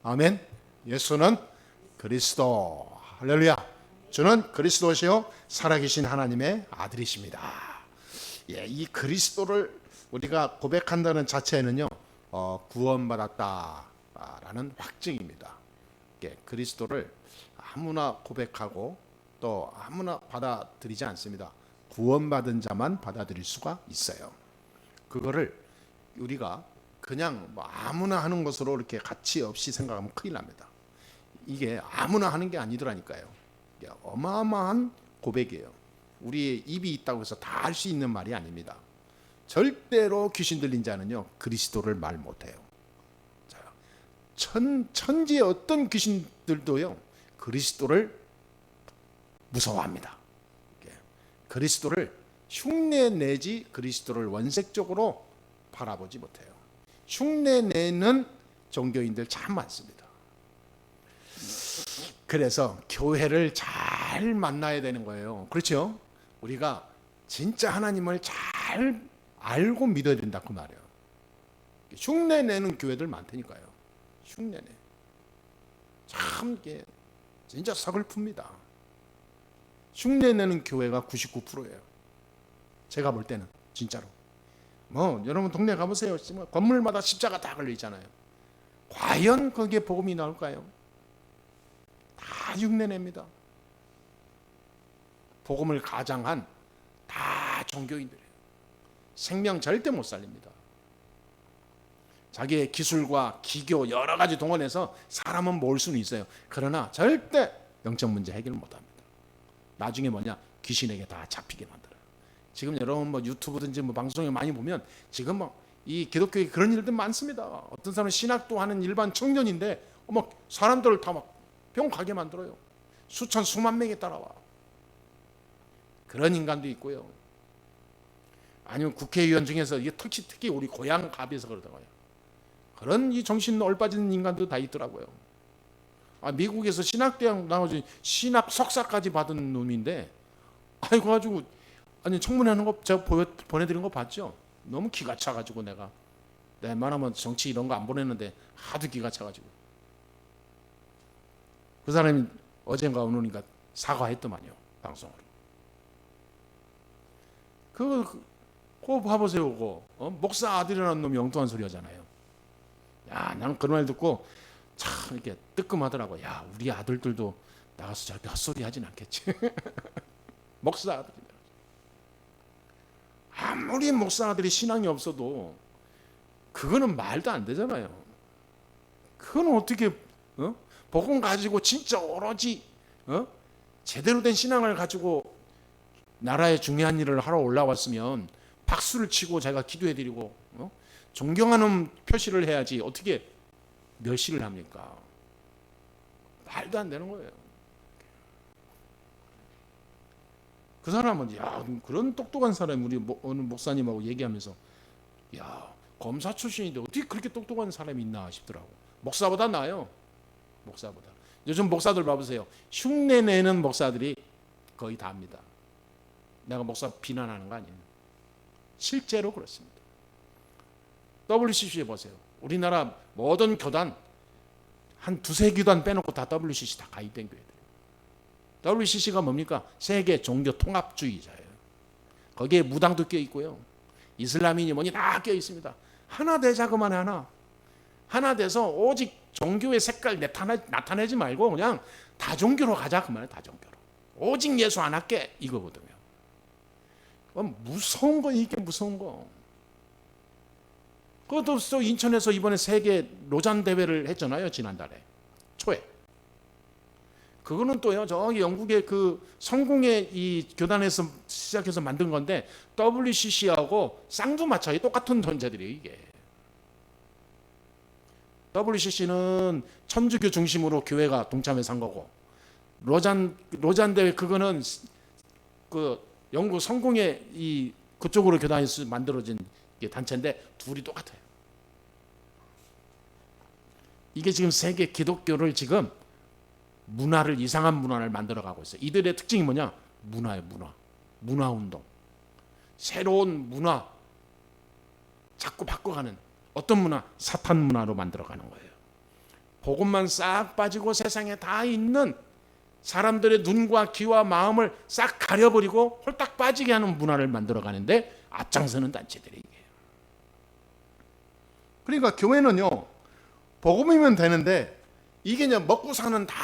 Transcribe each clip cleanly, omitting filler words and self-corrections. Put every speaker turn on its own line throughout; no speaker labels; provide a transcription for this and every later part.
아멘. 예수는 그리스도. 할렐루야. 주는 그리스도시요 살아계신 하나님의 아들이십니다. 예, 이 그리스도를 우리가 고백한다는 자체는요, 구원받았다라는 확증입니다. 예, 그리스도를 아무나 고백하고 또 아무나 받아들이지 않습니다. 구원받은 자만 받아들일 수가 있어요. 그거를 우리가 그냥 뭐 아무나 하는 것으로 이렇게 가치 없이 생각하면 큰일 납니다. 이게 아무나 하는 게 아니더라니까요. 이게 어마어마한 고백이에요. 우리의 입이 있다고 해서 다 할 수 있는 말이 아닙니다. 절대로 귀신 들린 자는요 그리스도를 말 못해요. 천지의 어떤 귀신들도요 그리스도를 무서워합니다. 그리스도를 흉내 내지 그리스도를 원색적으로 바라보지 못해요. 흉내 내는 종교인들 참 많습니다. 그래서 교회를 잘 만나야 되는 거예요. 그렇죠? 우리가 진짜 하나님을 잘 알고 믿어야 된다 그 말이에요. 흉내 내는 교회들 많다니까요. 흉내내. 참 이게 진짜 서글픕니다. 흉내 내는 교회가 99%예요. 제가 볼 때는 진짜로. 뭐 여러분 동네 가보세요. 건물마다 십자가 다 걸려 있잖아요. 과연 거기에 복음이 나올까요? 다 흉내냅니다. 복음을 가장한 다 종교인들이에요. 생명 절대 못 살립니다. 자기의 기술과 기교 여러 가지 동원해서 사람은 모을 수는 있어요. 그러나 절대 영적 문제 해결을 못합니다. 나중에 뭐냐? 귀신에게 다 잡히게 만들어요. 지금 여러분 뭐 유튜브든지 뭐 방송에 많이 보면 지금 뭐 이 기독교에 그런 일들 많습니다. 어떤 사람은 신학도 하는 일반 청년인데 막 사람들을 다 막 병 가게 만들어요. 수천 수만 명이 따라와. 그런 인간도 있고요. 아니면 국회의원 중에서 이게 특히 우리 고향 갑에서 그러더라고요. 그런 이 정신 얼빠진 인간도 다 있더라고요. 미국에서 신학대학 나오지 신학 석사까지 받은 놈인데 아이고 가지고 아니 청문회하는 거 제가 보내드린 거 봤죠? 너무 기가 차가지고 내가 웬만하면 정치 이런 거 안 보냈는데 하도 기가 차가지고 그 사람이 어젠가 오늘인가 사과했더만요 방송으로. 그거 봐보세요. 그거 목사 아들이라는 놈이 엉뚱한 소리 하잖아요. 야 나는 그런 말 듣고 참 이렇게 뜨끔하더라고. 야 우리 아들들도 나가서 저렇게 헛소리 하진 않겠지. 목사 아들이 아무리 목사 아들이 신앙이 없어도 그거는 말도 안 되잖아요. 그건 어떻게 복음 가지고 진짜 오로지 제대로 된 신앙을 가지고 나라의 중요한 일을 하러 올라왔으면 박수를 치고 제가 기도해드리고 존경하는 표시를 해야지 어떻게 멸시를 합니까? 말도 안 되는 거예요. 그 사람은 야 그런 똑똑한 사람이 우리 어느 목사님하고 얘기하면서 야 검사 출신인데 어떻게 그렇게 똑똑한 사람이 있나 싶더라고. 목사보다 나아요. 목사보다. 요즘 목사들 봐보세요. 흉내내는 목사들이 거의 다입니다. 내가 목사 비난하는 거 아니에요. 실제로 그렇습니다. WCC에 보세요. 우리나라 모든 교단 한 두세 교단 빼놓고 다 WCC 다 가입된 교회들. WCC가 뭡니까? 세계 종교 통합주의자예요. 거기에 무당도 껴 있고요. 이슬람인이 뭐니 다 껴 있습니다. 하나 되자 그만해 하나 돼서 오직 종교의 색깔 나타내지 말고 그냥 다종교로 가자 그만해. 다종교로. 오직 예수 안 할게 이거거든요. 무서운 거 이게 무서운 거. 그것도 또 인천에서 이번에 세계 로잔 대회를 했잖아요. 지난달에 초에. 그거는 또요 저기 영국의 그 성공의 이 교단에서 시작해서 만든 건데 WCC하고 쌍두마차이 똑같은 존재들이에요. 이게 WCC는 천주교 중심으로 교회가 동참해서 한 거고 로잔 대회 그거는 그 영국 성공의 이 그쪽으로 교단에서 만들어진 단체인데 둘이 똑같아요. 이게 지금 세계 기독교를 지금 문화를 이상한 문화를 만들어가고 있어요. 이들의 특징이 뭐냐? 문화예요. 문화운동. 새로운 문화 자꾸 바꿔가는 어떤 문화? 사탄 문화로 만들어가는 거예요. 복음만 싹 빠지고 세상에 다 있는 사람들의 눈과 귀와 마음을 싹 가려버리고 홀딱 빠지게 하는 문화를 만들어가는데 앞장서는 단체들이 이게요. 그러니까 교회는요, 복음이면 되는데 이게 그냥 먹고 사는 다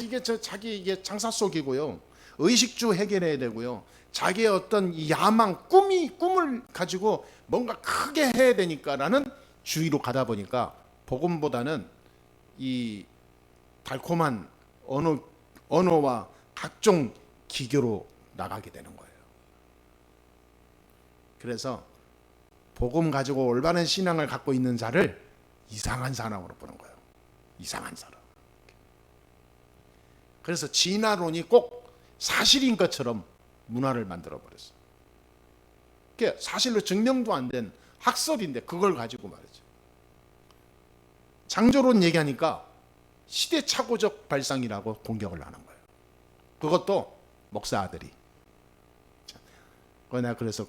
이게 자기 이게 장사 속이고요, 의식주 해결해야 되고요, 자기의 어떤 이 야망, 꿈을 가지고 뭔가 크게 해야 되니까라는 주의로 가다 보니까 복음보다는 이 달콤한 언어와 각종 기교로 나가게 되는 거예요. 그래서 복음 가지고 올바른 신앙을 갖고 있는 자를 이상한 사람으로 보는 거예요. 이상한 사람. 그래서 진화론이 꼭 사실인 것처럼 문화를 만들어 버렸어요. 그게 사실로 증명도 안 된 학설인데 그걸 가지고 말이죠. 창조론 얘기하니까 시대착오적 발상이라고 공격을 하는 거예요. 그것도 목사 아들이. 내가 그래서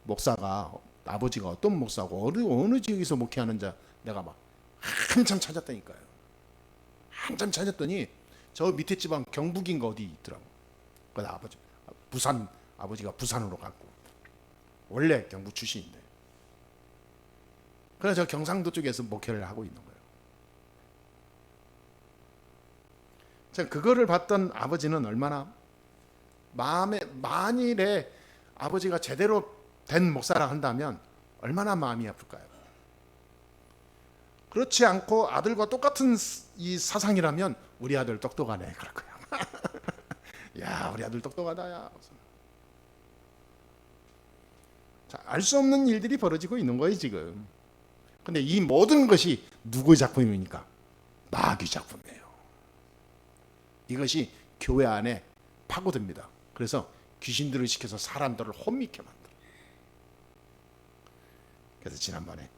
목사가 아버지가 어떤 목사고 어느 지역에서 목회하는 자 내가 막 한참 찾았다니까요. 한참 찾았더니 저 밑에 지방 경북인가 어디 있더라고. 그래서 아버지가 부산으로 갔고 원래 경북 출신인데. 그래서 저 경상도 쪽에서 목회를 하고 있는 거예요. 자, 그거를 봤던 아버지는 얼마나 만일에 아버지가 제대로 된 목사라 한다면 얼마나 마음이 아플까요? 그렇지 않고 아들과 똑같은 이 사상이라면 우리 아들 똑똑하네 그럴 거야. 야, 우리 아들 똑똑하다. 야. 자, 알 수 없는 일들이 벌어지고 있는 거예요 지금. 근데 이 모든 것이 누구의 작품입니까? 마귀 작품이에요. 이것이 교회 안에 파고듭니다. 그래서 귀신들을 시켜서 사람들을 혼미케 만들어. 그래서 지난번에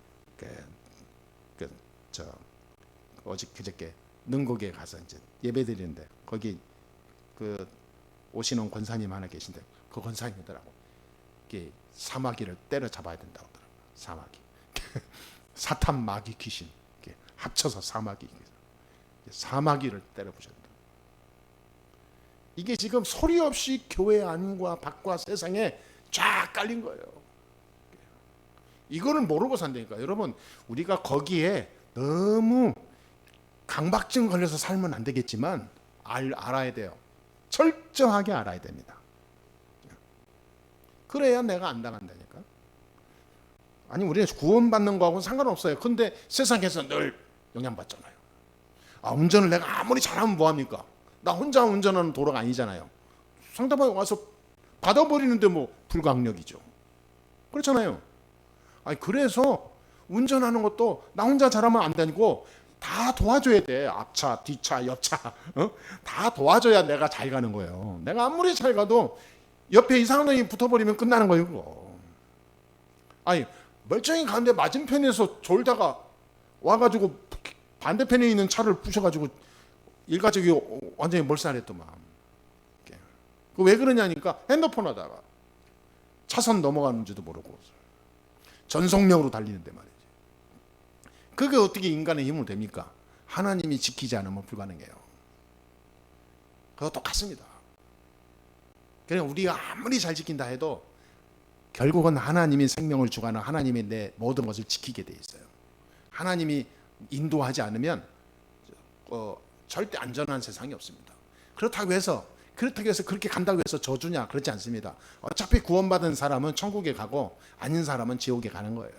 그저께 능곡에 가서 이제 예배 드리는데 거기 오시는 권사님 하나 계신데 그 권사님이더라고. 이게 사마귀를 때려 잡아야 된다고 하더라고. 사마귀. 사탄 마귀 귀신 합쳐서 사마귀를 때려 부셨다. 이게 지금 소리 없이 교회 안과 밖과 세상에 쫙 깔린 거예요. 이거를 모르고 산다니까. 여러분, 우리가 거기에 너무 강박증 걸려서 살면 안 되겠지만 알아야 돼요. 철저하게 알아야 됩니다. 그래야 내가 안 당한다니까. 아니, 우리는 구원받는 거하고는 상관없어요. 근데 세상에서 늘 영향받잖아요. 운전을 내가 아무리 잘하면 뭐합니까? 나 혼자 운전하는 도로가 아니잖아요. 상대방이 와서 받아버리는데 뭐 불가항력이죠. 그렇잖아요. 아니, 그래서 운전하는 것도 나 혼자 잘하면 안 되고 다 도와줘야 돼. 앞차, 뒤차, 옆차, 다 도와줘야 내가 잘 가는 거예요. 내가 아무리 잘 가도 옆에 이상한 놈이 붙어버리면 끝나는 거예요. 그거. 아니, 멀쩡히 가는데 맞은편에서 졸다가 와가지고 반대편에 있는 차를 부셔가지고 일가족이 완전히 몰살했더만. 왜 그러냐니까 핸드폰 하다가 차선 넘어가는지도 모르고 전속력으로 달리는데 말이지. 그게 어떻게 인간의 힘으로 됩니까? 하나님이 지키지 않으면 불가능해요. 그거 똑같습니다. 그냥 우리가 아무리 잘 지킨다 해도 결국은 하나님이 생명을 주관하는 하나님이 내 모든 것을 지키게 돼 있어요. 하나님이 인도하지 않으면 절대 안전한 세상이 없습니다. 그렇다고 해서 그렇게 간다고 해서 저주냐? 그렇지 않습니다. 어차피 구원받은 사람은 천국에 가고 아닌 사람은 지옥에 가는 거예요.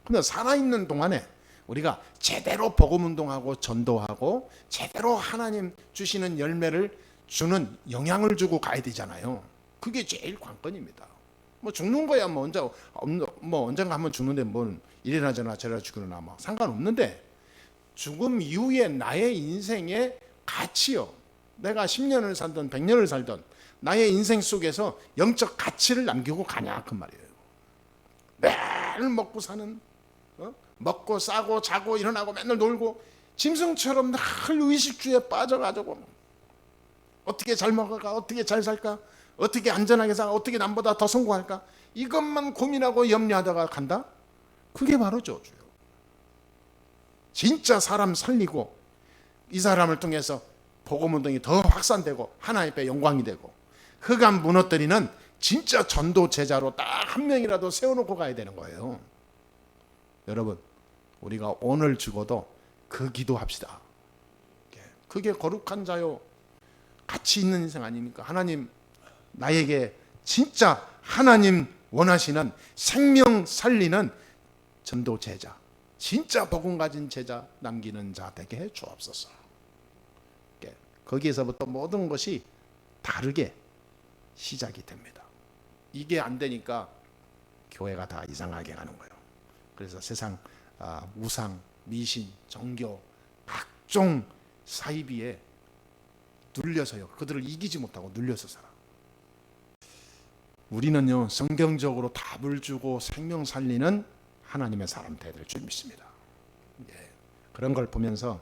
근데 살아있는 동안에 우리가 제대로 복음운동하고 전도하고 제대로 하나님 주시는 열매를 주는 영향을 주고 가야 되잖아요. 그게 제일 관건입니다. 뭐 죽는 거야 뭐 언젠가 한번 죽는데 뭐 이래나 저래나 죽으나 뭐 상관없는데 죽음 이후에 나의 인생의 가치요. 내가 10년을 살던 100년을 살던 나의 인생 속에서 영적 가치를 남기고 가냐 그 말이에요. 매일 먹고 사는 먹고 싸고 자고 일어나고 맨날 놀고 짐승처럼 늘 의식주에 빠져가지고 어떻게 잘 먹을까, 어떻게 잘 살까, 어떻게 안전하게 살까, 어떻게 남보다 더 성공할까, 이것만 고민하고 염려하다가 간다? 그게 바로 저주예요. 진짜 사람 살리고 이 사람을 통해서 복음운동이 더 확산되고 하나님 앞에 영광이 되고 흑암 무너뜨리는 진짜 전도 제자로 딱 한 명이라도 세워놓고 가야 되는 거예요. 여러분, 우리가 오늘 죽어도 그 기도합시다. 그게 거룩한 자요 가치 있는 인생 아닙니까? 하나님 나에게 진짜 하나님 원하시는 생명 살리는 전도 제자, 진짜 복음 가진 제자 남기는 자 되게 해 주옵소서. 거기에서부터 모든 것이 다르게 시작이 됩니다. 이게 안 되니까 교회가 다 이상하게 가는 거예요. 그래서 세상 우상, 미신, 정교, 각종 사이비에 눌려서요. 그들을 이기지 못하고 눌려서 살아. 우리는요, 성경적으로 답을 주고 생명 살리는 하나님의 사람 되야 될 줄 믿습니다. 그런 걸 보면서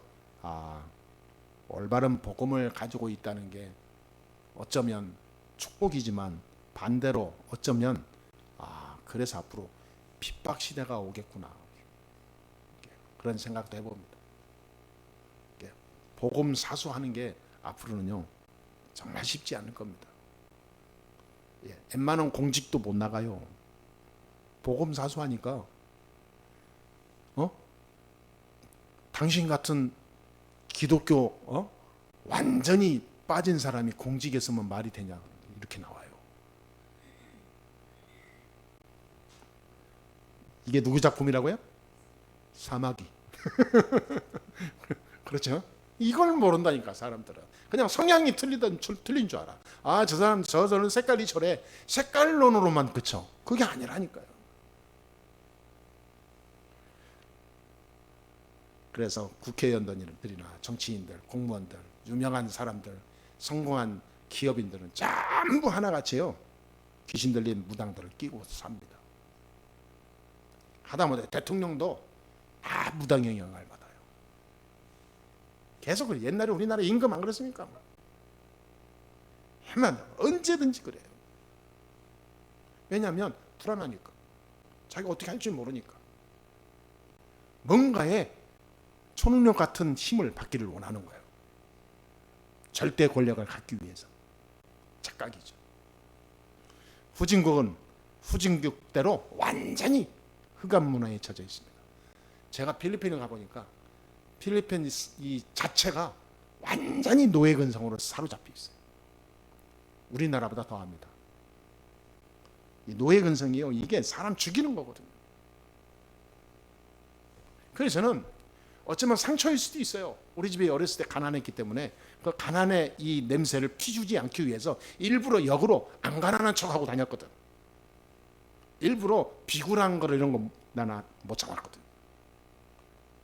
올바른 복음을 가지고 있다는 게 어쩌면 축복이지만 반대로 어쩌면 그래서 앞으로 핍박 시대가 오겠구나 그런 생각도 해봅니다. 복음 사수하는 게 앞으로는요 정말 쉽지 않을 겁니다. 웬만한 공직도 못 나가요. 복음 사수하니까 당신 같은 기독교 완전히 빠진 사람이 공직에 서면 말이 되냐 이렇게 나와요. 이게 누구 작품이라고요? 사마귀. 그렇죠? 이걸 모른다니까 사람들은. 그냥 성향이 틀린 줄 알아. 저 사람 저는 색깔이 저래. 색깔론으로만 그쳐. 그게 아니라니까요. 그래서 국회의원들이나 정치인들, 공무원들, 유명한 사람들, 성공한 기업인들은 전부 하나같이요 귀신 들린 무당들을 끼고 삽니다. 하다못해 대통령도 다 무당 영향을 받아요. 계속 그래요. 옛날에 우리나라 임금 안 그랬습니까? 해만 언제든지 그래요. 왜냐하면 불안하니까. 자기가 어떻게 할지 모르니까. 뭔가에 초능력 같은 힘을 받기를 원하는 거예요. 절대 권력을 갖기 위해서. 착각이죠. 후진국은 후진국대로 완전히 흑암 문화에 젖어 있습니다. 제가 필리핀을 가보니까 필리핀 이 자체가 완전히 노예 근성으로 사로잡혀 있어요. 우리나라보다 더합니다. 이 노예 근성이요, 이게 사람 죽이는 거거든요. 그래서 저는 어쩌면 상처일 수도 있어요. 우리 집에 어렸을 때 가난했기 때문에 그 가난의 이 냄새를 피주지 않기 위해서 일부러 역으로 안 가난한 척하고 다녔거든. 일부러 비굴한 거를 이런 거 나는 못 참았거든.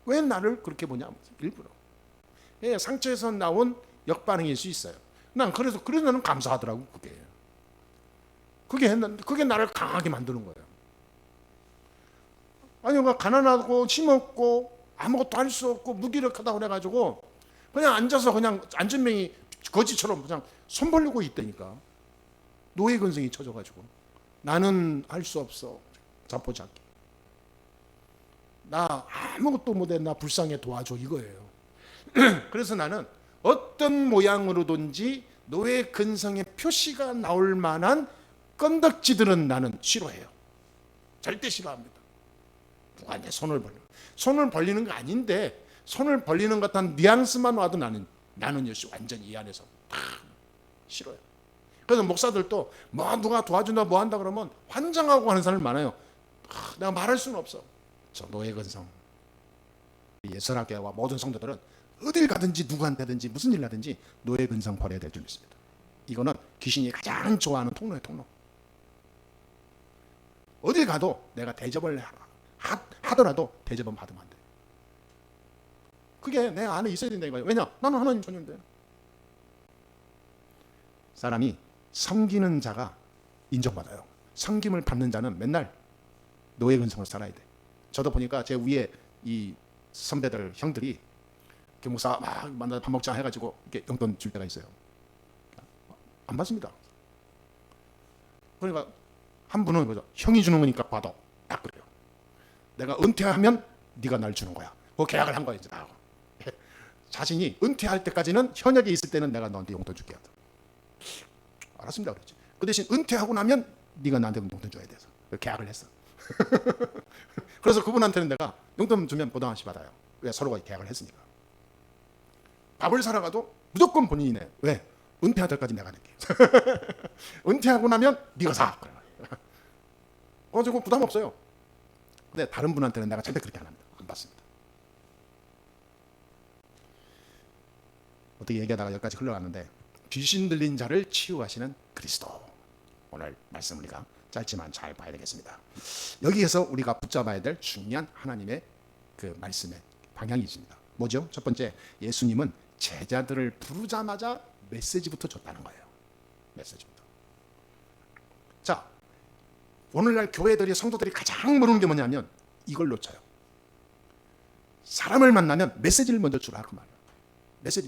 왜 나를 그렇게 보냐? 일부러. 상처에서 나온 역반응일 수 있어요. 난 그래서 나는 감사하더라고 그게 나를 강하게 만드는 거예요. 아니, 가난하고 힘없고 아무것도 할 수 없고 무기력하다 그래가지고 그냥 앉아서 그냥 안전명이 거지처럼 그냥 손 벌리고 있다니까. 노예 근성이 쳐져가지고 나는 할 수 없어. 자포자기. 나 아무것도 못해. 나 불쌍해 도와줘 이거예요. 그래서 나는 어떤 모양으로든지 노예 근성의 표시가 나올 만한 건덕지들은 나는 싫어해요. 절대 싫어합니다. 누가 내 손을 벌리는 거 아닌데 손을 벌리는 것 같은 뉘앙스만 와도 나는 완전히 이 안에서 다 싫어요. 그래서 목사들도 누가 도와준다 뭐 한다 그러면 환장하고 하는 사람이 많아요. 내가 말할 수는 없어. 저 노예 근성. 예선학교와 모든 성도들은 어딜 가든지 누구한테든지 무슨 일 하든지 노예 근성 버려야 될 줄 믿습니다. 이거는 귀신이 가장 좋아하는 통로예요, 통로. 어딜 가도 내가 대접을 하더라도 대접은 받으면 안 돼. 그게 내 안에 있어야 된다는 거예요. 왜냐? 나는 하나님 자녀인데. 사람이 섬기는 자가 인정받아요. 섬김을 받는 자는 맨날 노예 근성을 살아야 돼. 저도 보니까 제 위에 이 선배들 형들이 목사 막 만나 밥 먹자 해가지고 이렇게 용돈 줄 때가 있어요. 안 받습니다. 그러니까 한 분은 형이 주는 거니까 받아. 딱 그래요. 내가 은퇴하면 네가 날 주는 거야. 그 계약을 한 거예요. 이제 나하고. 자신이 은퇴할 때까지는 현역에 있을 때는 내가 너한테 용돈 줄게 하다. 알았습니다. 그랬지. 그 대신 은퇴하고 나면 네가 나한테 용돈 줘야 돼서 계약을 했어. 그래서 그분한테는 내가 용돈 주면 보너스 받아요. 왜? 서로가 계약을 했으니까. 밥을 사러 가도 무조건 본인이 내. 왜? 은퇴할 때까지 내가 낼게. 은퇴하고 나면 네가 사. 그래가지고 부담 없어요. 근데 다른 분한테는 내가 절대 그렇게 안 합니다. 안 받습니다. 어떻게 얘기하다가 여기까지 흘러갔는데, 귀신 들린 자를 치유하시는 그리스도. 오늘 말씀 우리가 짧지만 잘 봐야 되겠습니다. 여기에서 우리가 붙잡아야 될 중요한 하나님의 그 말씀의 방향이 있습니다. 뭐죠? 첫 번째, 예수님은 제자들을 부르자마자 메시지부터 줬다는 거예요. 메시지부터. 자, 오늘날 교회들이, 성도들이 가장 모르는 게 뭐냐면 이걸 놓쳐요. 사람을 만나면 메시지를 먼저 주라 그 말이에요.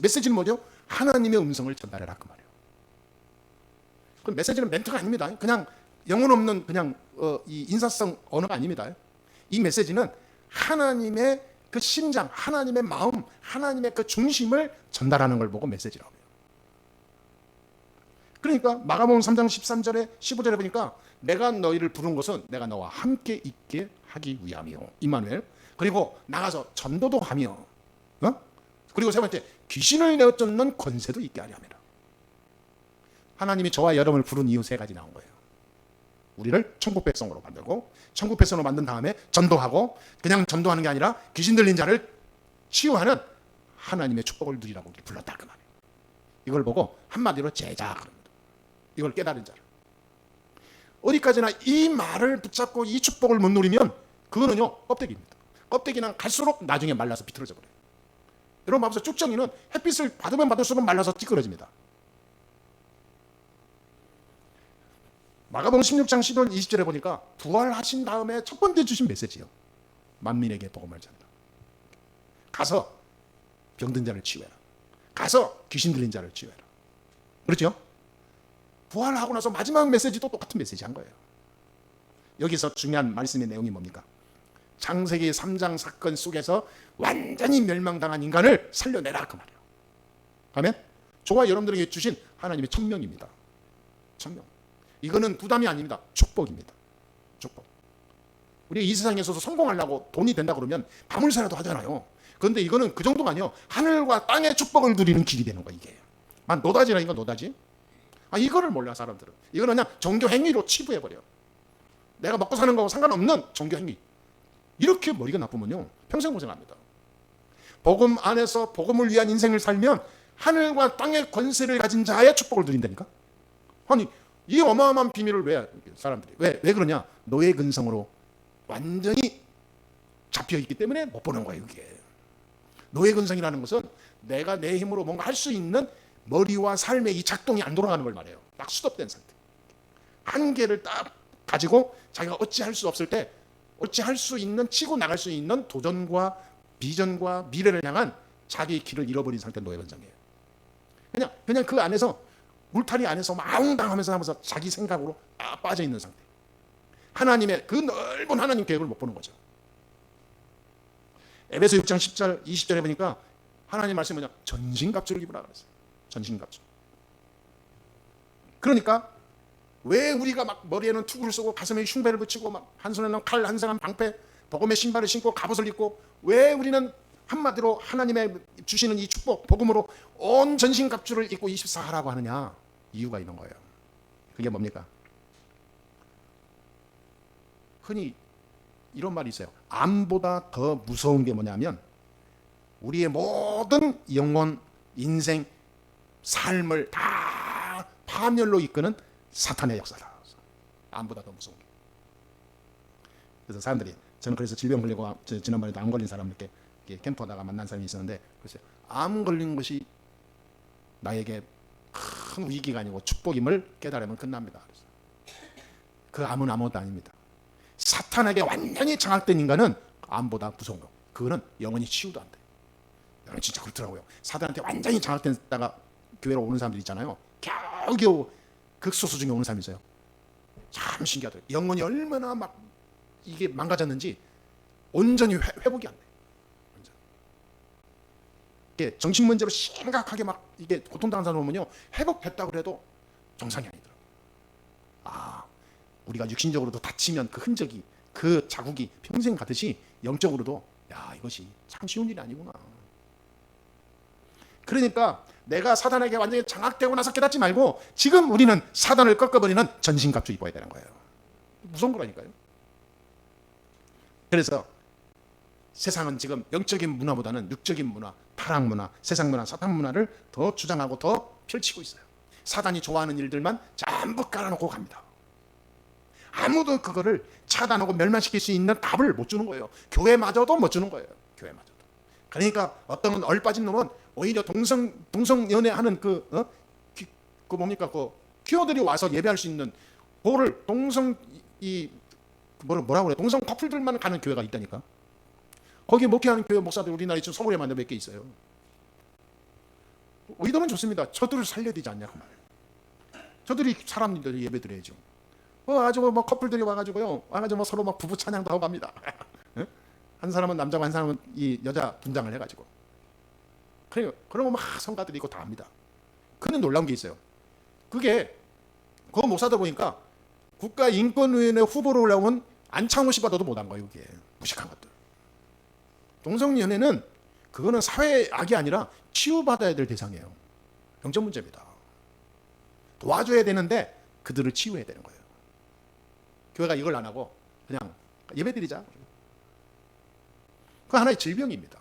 메시지는 뭐죠? 하나님의 음성을 전달해라 그 말이에요. 그 메시지는 멘트가 아닙니다. 그냥 영혼 없는 그냥 이 인사성 언어가 아닙니다. 이 메시지는 하나님의 그 심장, 하나님의 마음, 하나님의 그 중심을 전달하는 걸 보고 메시지라고 해요. 그러니까 마가복음 3장 13절에 15절에 보니까 내가 너희를 부른 것은 내가 너와 함께 있게 하기 위함이요. 임마누엘. 그리고 나가서 전도도 하며, 그리고 세 번째, 귀신을 내쫓는 권세도 있게 하려 함이라. 하나님이 저와 여러분을 부른 이유 세 가지 나온 거예요. 우리를 천국 백성으로 만들고, 천국 백성으로 만든 다음에 전도하고, 그냥 전도하는 게 아니라 귀신 들린 자를 치유하는 하나님의 축복을 누리라고 불렀다 그 말이에요. 이걸 보고 한마디로 제자 그럽니다. 이걸 깨달은 자를. 어디까지나 이 말을 붙잡고 이 축복을 못 누리면 그거는요 껍데기입니다. 껍데기는 갈수록 나중에 말라서 비틀어져 버려요. 여러분 봐보세요. 쭉정이는 햇빛을 받으면 받을수록 말라서 찌그러집니다. 마가복음 16장 10절 20절에 보니까 부활하신 다음에 첫 번째 주신 메시지요. 만민에게 복음을 전하라. 가서 병든 자를 치유해라. 가서 귀신 들린 자를 치유해라. 그렇죠? 부활하고 나서 마지막 메시지도 똑같은 메시지 한 거예요. 여기서 중요한 말씀의 내용이 뭡니까? 창세기 3장 사건 속에서 완전히 멸망당한 인간을 살려내라 그 말이에요. 아멘? 저와 여러분들에게 주신 하나님의 천명입니다. 천명. 이거는 부담이 아닙니다. 축복입니다. 축복. 우리가 이 세상에서 성공하려고 돈이 된다 그러면 밤을 새라도 하잖아요. 그런데 이거는 그 정도가 아니에요. 하늘과 땅의 축복을 누리는 길이 되는 거야 이게. 노다지라니까 노다지. 이거를 몰라 사람들은. 이거는 그냥 종교 행위로 치부해버려. 내가 먹고 사는 거하고 상관없는 종교 행위. 이렇게 머리가 나쁘면요 평생 고생합니다. 복음 안에서 복음을 위한 인생을 살면 하늘과 땅의 권세를 가진 자의 축복을 누린다니까. 아니 이 어마어마한 비밀을 왜 사람들이 왜 그러냐? 노예 근성으로 완전히 잡혀있기 때문에 못 보는 거예요 이게. 노예 근성이라는 것은 내가 내 힘으로 뭔가 할 수 있는 머리와 삶의 이 작동이 안 돌아가는 걸 말해요. 딱 수톱된 상태. 한계를 딱 가지고 자기가 어찌할 수 없을 때 어찌할 수 있는 치고 나갈 수 있는 도전과 비전과 미래를 향한 자기의 길을 잃어버린 상태 노예 근성이에요. 그냥 그 안에서 울타리 안에서 망당하면서 하면서 자기 생각으로 빠져 있는 상태. 하나님의 그 넓은 하나님 계획을 못 보는 거죠. 에베소 6장 10절 20절에 보니까 하나님 말씀이 뭐냐? 전신갑주를 입으라 그랬어요. 전신갑주. 그러니까 왜 우리가 막 머리에는 투구를 쓰고 가슴에 흉배를 붙이고 막 한 손에는 칼, 한 손에는 방패, 복음의 신발을 신고 갑옷을 입고 왜 우리는 한마디로 하나님의 주시는 이 축복, 복음으로 온 전신갑주를 입고 24하라고 하느냐? 이유가 있는 거예요. 그게 뭡니까? 흔히 이런 말이 있어요. 암보다 더 무서운 게 뭐냐면 우리의 모든 영혼, 인생, 삶을 다 파멸로 이끄는 사탄의 역사다. 암보다 더 무서운 게. 그래서 사람들이 저는 그래서 질병 걸리고 지난번에도 암 걸린 사람들께 캠프하다가 만난 사람이 있었는데 글쎄요. 암 걸린 것이 나에게 큰 위기가 아니고 축복임을 깨달으면 끝납니다. 그 암은 아무것도 아닙니다. 사탄에게 완전히 장악된 인간은 암보다 무서운 거. 그거는 영원히 치유도 안 돼. 여러분 진짜 그렇더라고요. 사탄한테 완전히 장악됐다가 교회로 오는 사람들 있잖아요. 겨우겨우 극소수 중에 오는 사람이 있어요. 참 신기하더라고요. 영혼이 얼마나 막 이게 망가졌는지 온전히 회복이 안 돼. 이게 정신 문제로 심각하게 막 이게 고통당한 사람 보면요, 회복됐다 그래도 정상이 아니더라고요. 아, 우리가 육신적으로도 다치면 그 흔적이, 그 자국이 평생 가듯이 영적으로도 야, 이것이 참 쉬운 일이 아니구나. 그러니까 내가 사단에게 완전히 장악되고 나서 깨닫지 말고 지금 우리는 사단을 꺾어버리는 전신갑주 입어야 되는 거예요. 무서운 거라니까요. 그래서 세상은 지금 영적인 문화보다는 육적인 문화, 타락 문화, 세상 문화, 사탄 문화를 더 주장하고 더 펼치고 있어요. 사단이 좋아하는 일들만 전부 깔아놓고 갑니다. 아무도 그거를 차단하고 멸망시킬 수 있는 답을 못 주는 거예요. 교회마저도 못 주는 거예요. 교회마저도. 그러니까 어떤 얼빠진 놈은 오히려 동성 연애하는 그 뭡니까, 그 퀴어들이 와서 예배할 수 있는 그거를 뭐라고 그래, 동성 커플들만 가는 교회가 있다니까. 거기 목회하는 교회 목사들 우리나라에 지금 서울에만 몇 개 있어요. 의도는 좋습니다. 저들을 살려야 되지 않냐 그 말. 저들이 사람들이 예배 드려야죠. 아주 뭐 커플들이 와가지고요, 와가지고 뭐 서로 막 부부 찬양도 하고 갑니다. 한 사람은 남자고 한 사람은 이 여자 분장을 해가지고. 그래요. 그러고 막 성가들이 있고 다 합니다. 근데 놀라운 게 있어요. 그게 그 목사들 보니까 국가인권위원회 후보로 올라온 안창호 씨보다도 못한 거예요. 그게 무식한 것들. 동성연애는 그거는 사회 악이 아니라 치유받아야 될 대상이에요. 영적 문제입니다. 도와줘야 되는데 그들을 치유해야 되는 거예요. 교회가 이걸 안 하고 그냥 예배드리자. 그 하나의 질병입니다.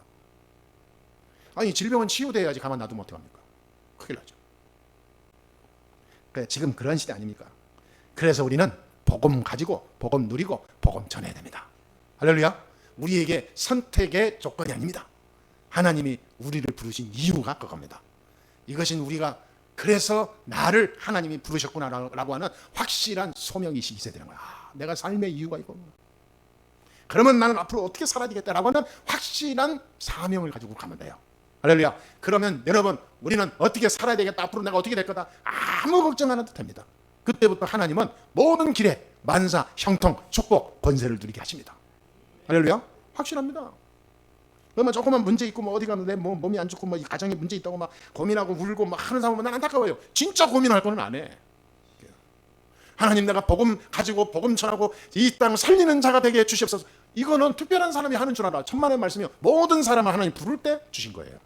아니, 질병은 치유돼야지 가만 놔두면 어떡합니까? 큰일 나죠. 그래, 지금 그런 시대 아닙니까? 그래서 우리는 복음 가지고 복음 누리고 복음 전해야 됩니다. 할렐루야. 우리에게 선택의 조건이 아닙니다. 하나님이 우리를 부르신 이유가 그겁니다. 이것은 우리가 그래서 나를 하나님이 부르셨구나라고 하는 확실한 소명의식이 있어야 되는 거야. 내가 삶의 이유가 이거. 그러면 나는 앞으로 어떻게 살아야 되겠다라고 하는 확실한 사명을 가지고 가면 돼요. 할렐루야. 그러면 여러분, 우리는 어떻게 살아야 되겠다, 앞으로 내가 어떻게 될 거다, 아무 걱정 안 해도 됩니다. 그때부터 하나님은 모든 길에 만사, 형통, 축복, 권세를 누리게 하십니다. 할렐루야. 확실합니다. 그러면 조금만 문제 있고 뭐 어디 가면 내 몸이 안 좋고 뭐 가정에 문제 있다고 막 고민하고 울고 막 하는 사람은 난 안타까워요. 진짜 고민할 거는 안 해. 하나님, 내가 복음 가지고 복음 전하고 이 땅 살리는 자가 되게 해주시옵소서. 이거는 특별한 사람이 하는 줄 알아. 천만의 말씀이요, 모든 사람을 하나님 부를 때 주신 거예요.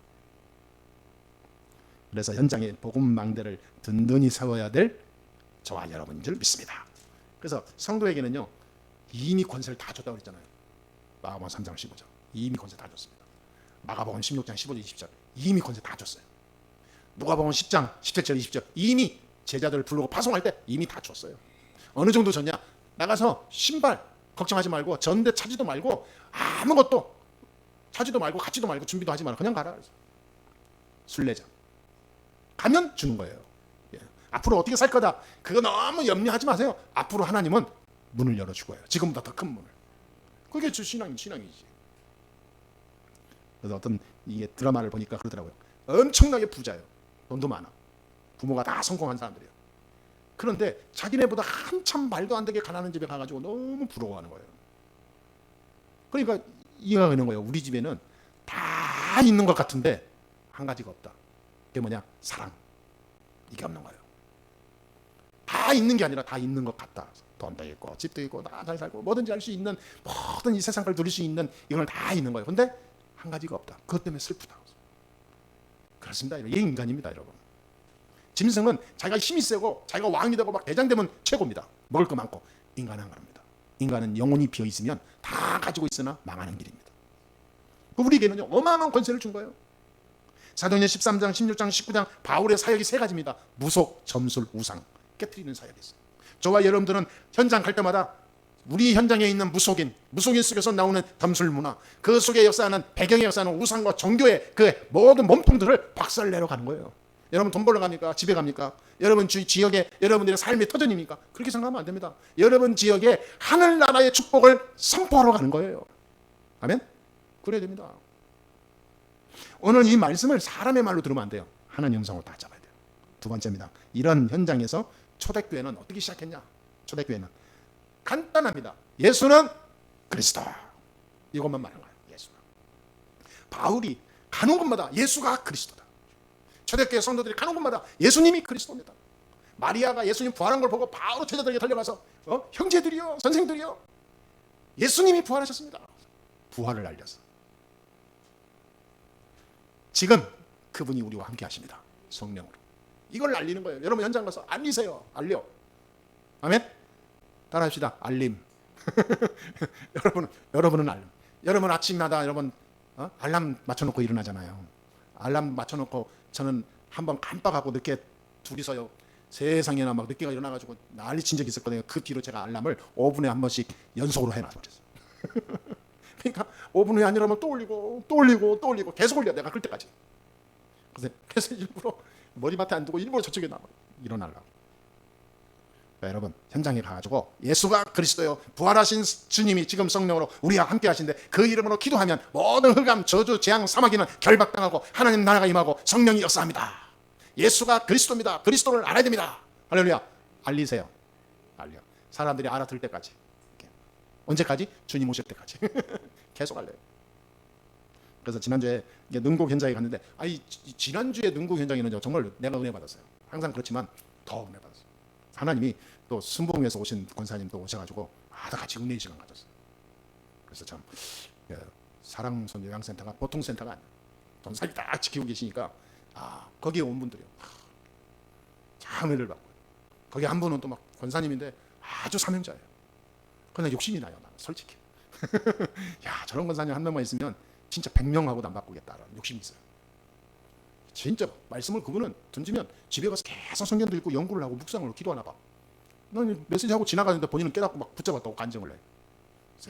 그래서 현장에 복음 망대를 든든히 세워야 될 저와 여러분인 줄 믿습니다. 그래서 성도에게는요, 이미 권세를 다 줬다고 그랬잖아요. 마가복음 3장 15절 이미 권세 다 줬습니다. 마가복음 16장 15절 20절 이미 권세 다 줬어요. 누가복음 10장 17절 20절 이미 제자들을 부르고 파송할 때 이미 다 줬어요. 어느 정도 줬냐? 나가서 신발 걱정하지 말고, 전대 차지도 말고, 아무것도 차지도 말고 갖지도 말고 준비도 하지 말고 그냥 가라. 순례자 가면 주는 거예요. 앞으로 어떻게 살 거다, 그거 너무 염려하지 마세요. 앞으로 하나님은 문을 열어줄 거예요. 지금보다 더 큰 문을. 그게 신앙이지. 그래서 어떤 이게 드라마를 보니까 그러더라고요. 엄청나게 부자예요. 돈도 많아. 부모가 다 성공한 사람들이에요. 그런데 자기네보다 한참 말도 안 되게 가난한 집에 가가지고 너무 부러워하는 거예요. 그러니까 이해가 되는 거예요. 우리 집에는 다 있는 것 같은데 한 가지가 없다. 그게 뭐냐? 사랑. 이게 없는 거예요. 다 있는 게 아니라 다 있는 것 같다. 돈도 있고 집도 있고 다 잘 살고 뭐든지 할 수 있는, 모든 이 세상 걸 누릴 수 있는 이걸 다 있는 거예요. 근데 한 가지가 없다. 그것 때문에 슬프다. 그렇습니다. 이게 인간입니다, 여러분. 짐승은 자기가 힘이 세고 자기가 왕이 되고 막 대장 되면 최고입니다. 먹을 거 많고. 인간은 안 그럽니다. 인간은 영혼이 비어 있으면 다 가지고 있으나 망하는 길입니다. 우리에게는요, 어마어마한 권세를 준 거예요. 사도행전 13장, 16장, 19장 바울의 사역이 세 가지입니다. 무속, 점술, 우상. 깨트리는 사역이 있어요. 저와 여러분들은 현장 갈 때마다 우리 현장에 있는 무속인 속에서 나오는 점술 문화, 그 속에 역사하는, 배경에 역사하는 우상과 종교의 그 모든 몸통들을 박살내러 가는 거예요. 여러분 돈 벌러 갑니까? 집에 갑니까? 여러분 지역에 여러분들의 삶의 터전입니까? 그렇게 생각하면 안 됩니다. 여러분 지역에 하늘나라의 축복을 선포하러 가는 거예요. 아멘? 그래야 됩니다. 오늘 이 말씀을 사람의 말로 들으면 안 돼요. 하나님 영성으로 다 잡아야 돼요. 두 번째입니다. 이런 현장에서 초대교회는 어떻게 시작했냐? 초대교회는 간단합니다. 예수는 그리스도. 이것만 말한 거예요. 예수는. 바울이 가는 곳마다 예수가 그리스도다. 초대교회 성도들이 가는 곳마다 예수님이 그리스도입니다. 마리아가 예수님 부활한 걸 보고 바로 제자들에게 달려가서 형제들이요, 선생들이요, 예수님이 부활하셨습니다. 부활을 알려서 지금 그분이 우리와 함께 하십니다. 성령으로. 이걸 알리는 거예요. 여러분 현장 가서 알리세요. 알려. 아멘. 따라합시다. 알림. 여러분은 알림. 여러분 아침마다 여러분 알람 맞춰놓고 일어나잖아요. 알람 맞춰놓고 저는 한번 깜빡하고 늦게 둘이서요. 세상에나 막 늦게가 일어나가지고 난리 친 적이 있었거든요. 그 뒤로 제가 알람을 5분에 한 번씩 연속으로 해놔버렸어요. 그러니까 5분 후에 안 일어나면 또 올리고 또 올리고 또 올리고 계속 올려. 내가 끌 때까지. 그래서 일부러 머리맡에 안 두고 일부러 저쪽에 일어나려고. 여러분 현장에 가가지고 예수가 그리스도요, 부활하신 주님이 지금 성령으로 우리와 함께 하신데 그 이름으로 기도하면 모든 흑암, 저주, 재앙, 사마귀는 결박당하고 하나님 나라가 임하고 성령이 역사합니다. 예수가 그리스도입니다. 그리스도를 알아야 됩니다. 할렐루야. 알리세요. 알려. 사람들이 알아들 때까지. 언제까지? 주님 오실 때까지. 계속 알려요. 그래서 지난주에 능곡 현장에 갔는데 지난주에 능곡 현장에는 정말 내가 은혜 받았어요. 항상 그렇지만 더 은혜 받았어요. 하나님이 또 순복음에서 오신 권사님도 오셔가지고 다 같이 은혜 시간 가졌어요. 그래서 참 사랑선 요양센터가 보통 센터가 아니에요. 전사님 딱 지키고 계시니까 거기에 온 분들이요, 참 은혜를 받고, 거기 한 분은 또 막 권사님인데 아주 사명자예요. 그러나 욕심이 나요. 나는 솔직히. 야, 저런 권사님 한 명만 있으면 진짜 100명하고도 안 바꾸겠다라는 욕심이 있어요. 진짜 말씀을 그분은 던지면 집에 가서 계속 성경도 읽고 연구를 하고 묵상을 기도하나 봐. 난 메시지하고 지나가는데 본인은 깨닫고 막 붙잡았다고 간증을 해.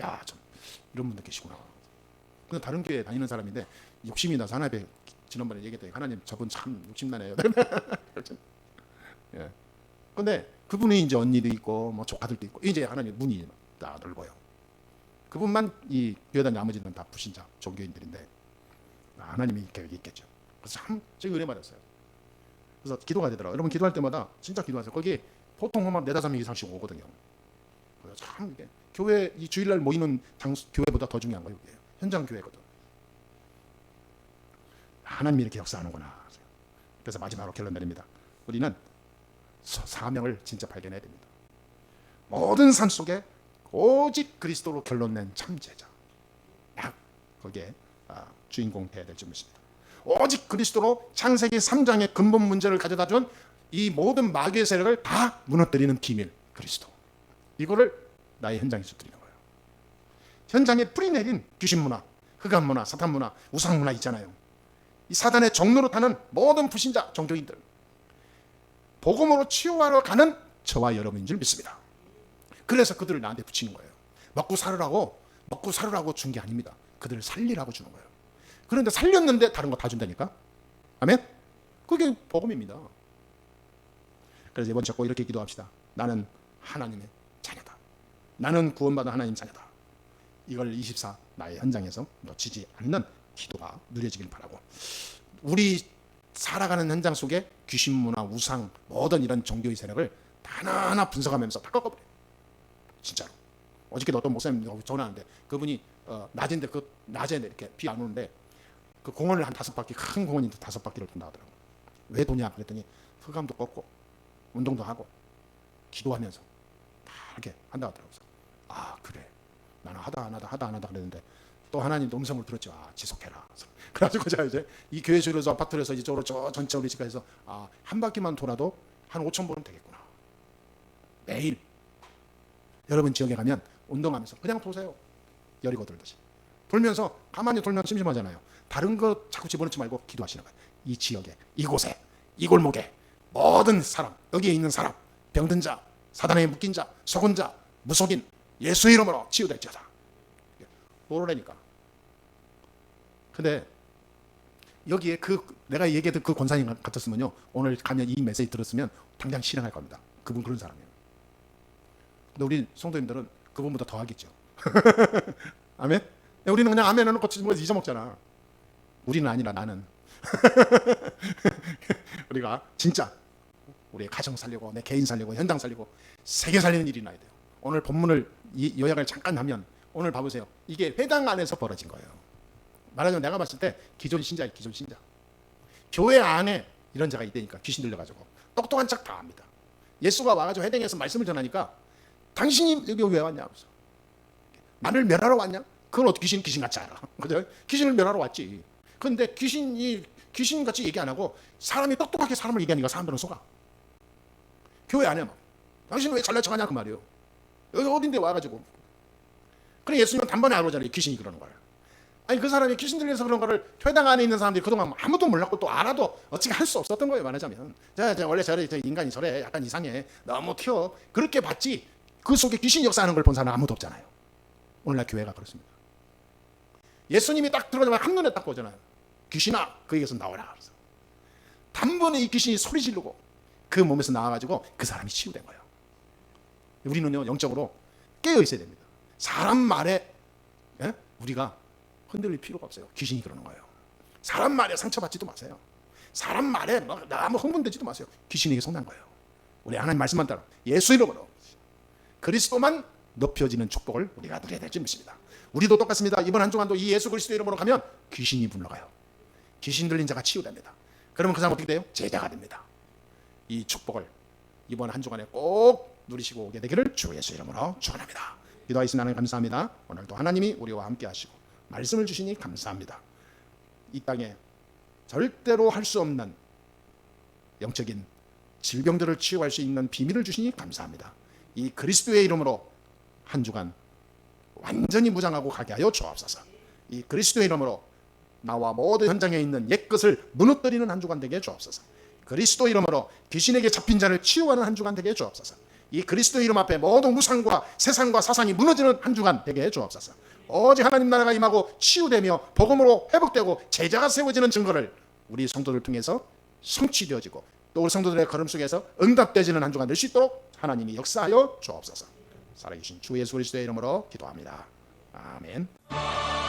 야, 참 이런 분들 계시구나. 근데 다른 교회에 다니는 사람인데 욕심이 나서 하나님께 지난번에 얘기했더니 하나님 저분 참 욕심나네요. 예. 근데 그분이 이제 언니도 있고 뭐 조카들도 있고 이제 하나님 문이 다 넓어요. 그분만 이 교회 다니는 나머지는 다 불신자 종교인들인데 하나님이 계획이 있겠죠. 그래서 참 제가 은혜 받았어요. 그래서 기도가 되더라고요. 여러분 기도할 때마다 진짜 기도하세요. 거기 보통 한 4-5명 이상씩 오거든요. 그래서 참 이게 교회 이 주일날 모이는 교회보다 더 중요한 거예요. 현장 교회거든. 하나님이 이렇게 역사하는구나. 그래서 마지막으로 결론 내립니다. 우리는 사명을 진짜 발견해야 됩니다. 모든 삶 속에 오직 그리스도로 결론낸 참제자, 거기에 주인공 되어야 될 줄 믿습니다. 오직 그리스도로 창세기 3장의 근본 문제를 가져다 준 이 모든 마귀의 세력을 다 무너뜨리는 비밀, 그리스도. 이거를 나의 현장에서 드리는 거예요. 현장에 뿌리 내린 귀신 문화, 흑암 문화, 사탄 문화, 우상 문화 있잖아요. 이 사단의 종로로 타는 모든 불신자, 종교인들, 복음으로 치유하러 가는 저와 여러분인 줄 믿습니다. 그래서 그들을 나한테 붙이는 거예요. 먹고 살으라고 준 게 아닙니다. 그들을 살리라고 주는 거예요. 그런데 살렸는데 다른 거 다 준다니까? 아멘? 그게 복음입니다. 그래서 이번 주 꼭 이렇게 기도합시다. 나는 하나님의 자녀다. 나는 구원받은 하나님 자녀다. 이걸 24 나의 현장에서 놓치지 않는 기도가 누려지길 바라고, 우리 살아가는 현장 속에 귀신 문화, 우상, 모든 이런 종교의 세력을 하나하나 분석하면서 다 꺾어버려요. 진짜로. 어저께도 어떤 목사님 전화하는데 그분이 낮인데 낮에 이렇게 비 안 오는데 그 공원을 한 5바퀴, 큰 공원인데 5바퀴를 돈다 하더라고요. 왜 도냐 그랬더니 흑암도 꺾고 운동도 하고 기도하면서 다 이렇게 한다 하더라고요. 그래. 나는 하다 안 하다 그랬는데 또 하나님도 음성을 들었죠. 지속해라. 그래가지고 제가 이제 이 교회 주로서 아파트에서 이쪽으로 저 전체 우리 집까지 한 바퀴만 돌아도 한 5,000번은 되겠구나. 매일 여러분 지역에 가면 운동하면서 그냥 도세요. 열이고 돌듯이 돌면서 가만히 돌면 심심하잖아요. 다른 거 자꾸 집어넣지 말고 기도하시는 거예요. 이 지역에, 이곳에, 이 골목에 모든 사람, 여기에 있는 사람, 병든 자, 사단에 묶인 자, 속은 자, 무속인 예수 이름으로 치유될지어다. 모르라니까. 근데 여기에 내가 얘기했던 그 권사님 같았으면요, 오늘 가면 이 메시지 들었으면 당장 실행할 겁니다. 그분 그런 사람이에요. 근데 우리 성도님들은 그분보다 더 하겠죠. 아멘? 우리는 그냥 아멘 해놓고 잊어먹잖아. 우리는 아니라 나는. 우리가 진짜 우리의 가정 살리고 내 개인 살리고 현장 살리고 세계 살리는 일이 나야 돼요. 오늘 본문을 이 요약을 잠깐 하면 오늘 봐보세요. 이게 회당 안에서 벌어진 거예요. 말하자면 내가 봤을 때 기존 신자예요. 기존 신자. 교회 안에 이런 자가 있다니까. 귀신 들려가지고 똑똑한 척 다 합니다. 예수가 와가지고 회당에서 말씀을 전하니까 당신이 여기 왜 왔냐 하면서 나를 멸하러 왔냐? 그건 어떻게 귀신같이 알아. 그죠? 귀신을 멸하러 왔지. 그런데 귀신같이 얘기 안 하고 사람이 똑똑하게 사람을 얘기하니까 사람들은 속아. 교회 안에 막 당신은 왜 잘난 척하냐 그 말이에요. 여기 어딘데 와가지고. 그래 예수님은 단번에 알아보잖아요. 귀신이 그러는 걸. 아니 그 사람이 귀신 들려서 그런 거를 회당 안에 있는 사람들이 그동안 아무도 몰랐고 또 알아도 어떻게 할 수 없었던 거예요. 말하자면 원래 저래 인간이 저래 약간 이상해 너무 튀어 그렇게 봤지 그 속에 귀신 역사하는 걸 본 사람은 아무도 없잖아요. 오늘날 교회가 그렇습니다. 예수님이 딱 들어가자마자 한눈에 딱 보잖아요. 귀신아 그에게서 나오라. 그래서 단번에 이 귀신이 소리 지르고 그 몸에서 나와가지고 그 사람이 치유된 거예요. 우리는요 영적으로 깨어 있어야 됩니다. 사람 말에 우리가 흔들릴 필요가 없어요. 귀신이 그러는 거예요. 사람 말에 상처받지도 마세요. 사람 말에 너무 흥분되지도 마세요. 귀신에게 속는 거예요. 우리 하나님 말씀만 따라 예수 이름으로 그리스도만 높여지는 축복을 우리가 누려야 될 줄 믿습니다. 우리도 똑같습니다. 이번 한 주간도 이 예수 그리스도 이름으로 가면 귀신이 물러가요. 귀신 들린 자가 치유됩니다. 그러면 그 사람 어떻게 돼요? 제자가 됩니다. 이 축복을 이번 한 주간에 꼭 누리시고 오게 되기를 주 예수 이름으로 축원합니다. 기도하겠습니다. 하나님 감사합니다. 오늘도 하나님이 우리와 함께 하시고 말씀을 주시니 감사합니다. 이 땅에 절대로 할 수 없는 영적인 질병들을 치유할 수 있는 비밀을 주시니 감사합니다. 이 그리스도의 이름으로 한 주간 완전히 무장하고 가게 하여 주옵소서. 이 그리스도의 이름으로 나와 모든 현장에 있는 옛것을 무너뜨리는 한 주간 되게 해 주옵소서. 그리스도 이름으로 귀신에게 잡힌 자를 치유하는 한 주간 되게 해 주옵소서. 이 그리스도 이름 앞에 모든 우상과 세상과 사상이 무너지는 한 주간 되게 해 주옵소서. 오직 하나님 나라가 임하고 치유되며 복음으로 회복되고 제자가 세워지는 증거를 우리 성도들 통해서 성취되어지고 또 우리 성도들의 걸음 속에서 응답되어지는 한 주간 될 수 있도록 하나님이 역사하여 주옵소서. 살아계신 주 예수 그리스도의 이름으로 기도합니다. 아멘.